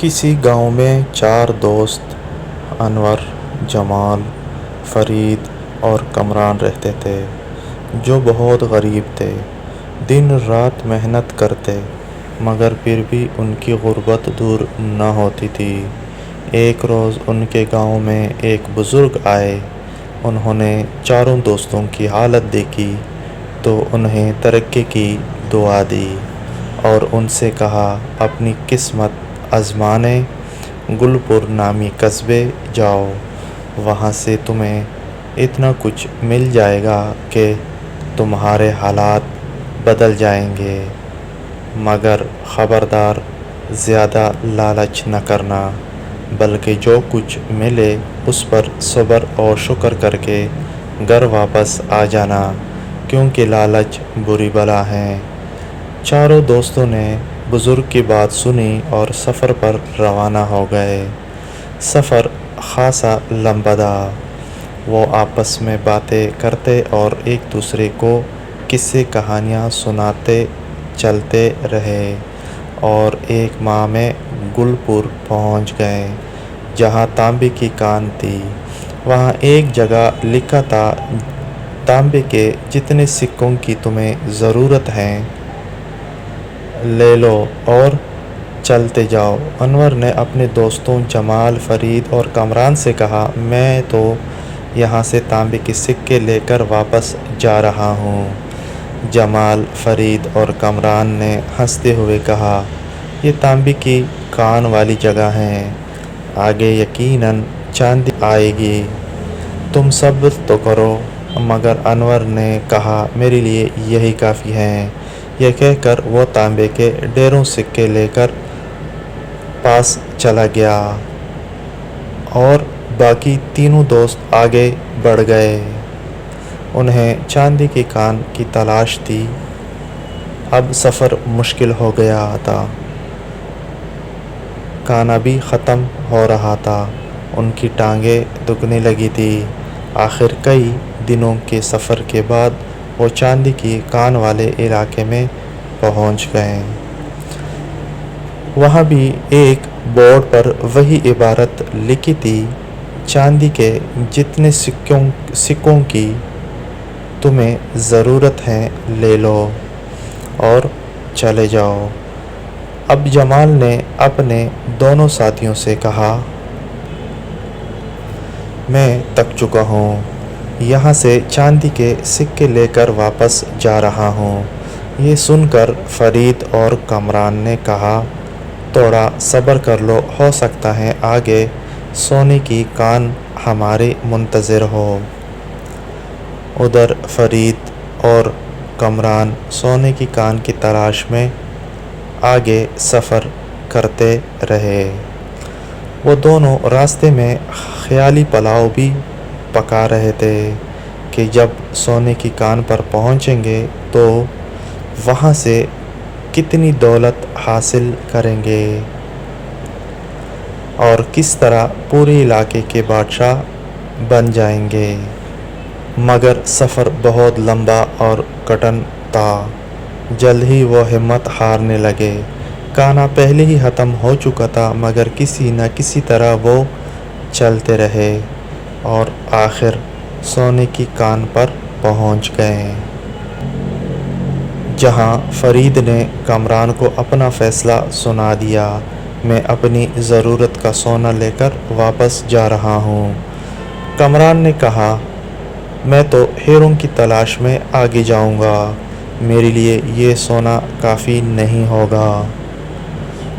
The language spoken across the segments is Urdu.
کسی گاؤں میں 4 دوست انور، جمال، فرید اور کامران رہتے تھے جو بہت غریب تھے۔ دن رات محنت کرتے مگر پھر بھی ان کی غربت دور نہ ہوتی تھی۔ ایک روز ان کے گاؤں میں ایک بزرگ آئے۔ انہوں نے چاروں دوستوں کی حالت دیکھی تو انہیں ترقی کی دعا دی اور ان سے کہا، اپنی قسمت آزمانے گل پور نامی قصبے جاؤ، وہاں سے تمہیں اتنا کچھ مل جائے گا کہ تمہارے حالات بدل جائیں گے، مگر خبردار زیادہ لالچ نہ کرنا، بلکہ جو کچھ ملے اس پر صبر اور شکر کر کے گھر واپس آ جانا، کیونکہ لالچ بری بلا ہے۔ چاروں دوستوں نے بزرگ کی بات سنی اور سفر پر روانہ ہو گئے۔ سفر خاصا لمبا تھا۔ وہ آپس میں باتیں کرتے اور ایک دوسرے کو قصے کہانیاں سناتے چلتے رہے اور ایک ماہ میں گل پور پہنچ گئے جہاں تانبے کی کان تھی۔ وہاں ایک جگہ لکھا تھا، تانبے کے جتنے سکوں کی تمہیں ضرورت ہے لے لو اور چلتے جاؤ۔ انور نے اپنے دوستوں جمال، فرید اور کامران سے کہا، میں تو یہاں سے تانبے کے سکے لے کر واپس جا رہا ہوں۔ جمال، فرید اور کامران نے ہنستے ہوئے کہا، یہ تانبے کی کان والی جگہ ہے، آگے یقیناً چاندی آئے گی، تم صبر تو کرو۔ مگر انور نے کہا، میرے لیے یہی کافی ہے۔ یہ کہہ کر وہ تانبے کے ڈھیروں سکے لے کر پاس چلا گیا اور باقی تینوں دوست آگے بڑھ گئے۔ انہیں چاندی کی کان کی تلاش تھی۔ اب سفر مشکل ہو گیا تھا۔ کھانا بھی ختم ہو رہا تھا، ان کی ٹانگیں دکھنے لگی تھی۔ آخر کئی دنوں کے سفر کے بعد وہ چاندی کی کان والے علاقے میں پہنچ گئے۔ وہاں بھی ایک بورڈ پر وہی عبارت لکھی تھی، چاندی کے جتنے سکوں کی تمہیں ضرورت ہے لے لو اور چلے جاؤ۔ اب جمال نے اپنے دونوں ساتھیوں سے کہا، میں تھک چکا ہوں، یہاں سے چاندی کے سکے لے کر واپس جا رہا ہوں۔ یہ سن کر فرید اور کامران نے کہا، تھوڑا صبر کر لو، ہو سکتا ہے آگے سونے کی کان ہمارے منتظر ہو۔ ادھر فرید اور کامران سونے کی کان کی تلاش میں آگے سفر کرتے رہے۔ وہ دونوں راستے میں خیالی پلاؤ بھی پکا رہے تھے کہ جب سونے کی کان پر پہنچیں گے تو وہاں سے کتنی دولت حاصل کریں گے اور کس طرح پورے علاقے کے بادشاہ بن جائیں گے۔ مگر سفر بہت لمبا اور کٹھن تھا۔ جلد ہی وہ ہمت ہارنے لگے۔ کھانا پہلے ہی ختم ہو چکا تھا مگر کسی نہ کسی طرح وہ چلتے رہے اور آخر سونے کی کان پر پہنچ گئے، جہاں فرید نے کامران کو اپنا فیصلہ سنا دیا، میں اپنی ضرورت کا سونا لے کر واپس جا رہا ہوں۔ کامران نے کہا، میں تو ہیروں کی تلاش میں آگے جاؤں گا، میرے لیے یہ سونا کافی نہیں ہوگا۔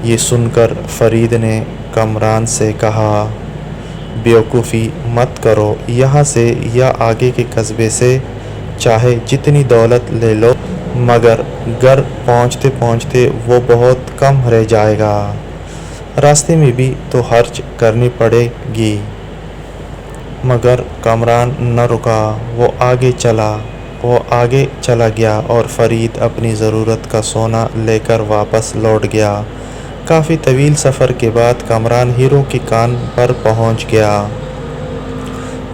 یہ سن کر فرید نے کامران سے کہا، بیوقوفی مت کرو، یہاں سے یا آگے کے قصبے سے چاہے جتنی دولت لے لو، مگر گھر پہنچتے پہنچتے وہ بہت کم رہ جائے گا، راستے میں بھی تو خرچ کرنی پڑے گی۔ مگر کامران نہ رکا، وہ آگے چلا گیا اور فرید اپنی ضرورت کا سونا لے کر واپس لوٹ گیا۔ کافی طویل سفر کے بعد کامران ہیروں کی کان پر پہنچ گیا،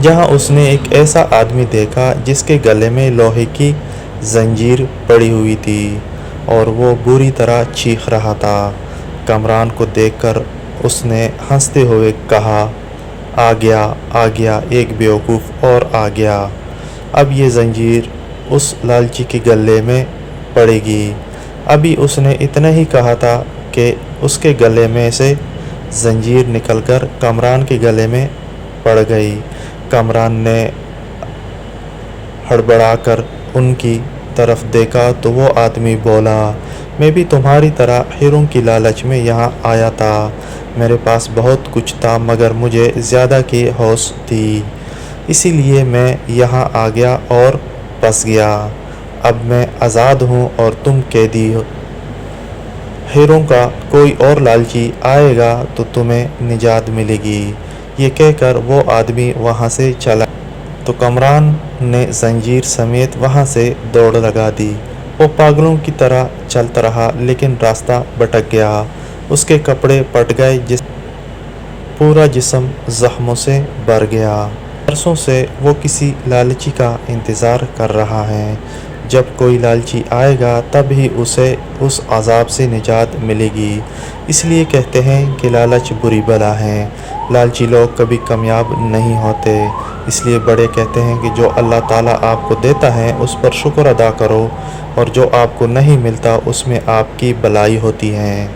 جہاں اس نے ایک ایسا آدمی دیکھا جس کے گلے میں لوہے کی زنجیر پڑی ہوئی تھی اور وہ بری طرح چیخ رہا تھا۔ کامران کو دیکھ کر اس نے ہنستے ہوئے کہا، آ گیا ایک بیوقوف اور آ گیا۔ اب یہ زنجیر اس لالچی کے گلے میں پڑے گی۔ ابھی اس نے اتنا ہی کہا تھا کہ اس کے گلے میں سے زنجیر نکل کر کامران کے گلے میں پڑ گئی۔ کامران نے ہڑبڑا کر ان کی طرف دیکھا تو وہ آدمی بولا، میں بھی تمہاری طرح ہیروں کی لالچ میں یہاں آیا تھا۔ میرے پاس بہت کچھ تھا مگر مجھے زیادہ کی ہوس تھی، اسی لیے میں یہاں آ گیا اور پھنس گیا۔ اب میں آزاد ہوں اور تم قیدی ہو۔ ہیروں کا کوئی اور لالچی آئے گا تو تمہیں نجات ملے گی۔ یہ کہہ کر وہ آدمی وہاں سے چلا تو کامران نے زنجیر سمیت وہاں سے دوڑ لگا دی۔ وہ پاگلوں کی طرح چلتا رہا لیکن راستہ بھٹک گیا۔ اس کے کپڑے پھٹ گئے، پورا جسم زخموں سے بھر گیا۔ برسوں سے وہ کسی لالچی کا انتظار کر رہا ہے۔ جب کوئی لالچی آئے گا تب ہی اسے اس عذاب سے نجات ملے گی۔ اس لیے کہتے ہیں کہ لالچ بری بلا ہے۔ لالچی لوگ کبھی کامیاب نہیں ہوتے۔ اس لیے بڑے کہتے ہیں کہ جو اللہ تعالیٰ آپ کو دیتا ہے اس پر شکر ادا کرو، اور جو آپ کو نہیں ملتا اس میں آپ کی بھلائی ہوتی ہے۔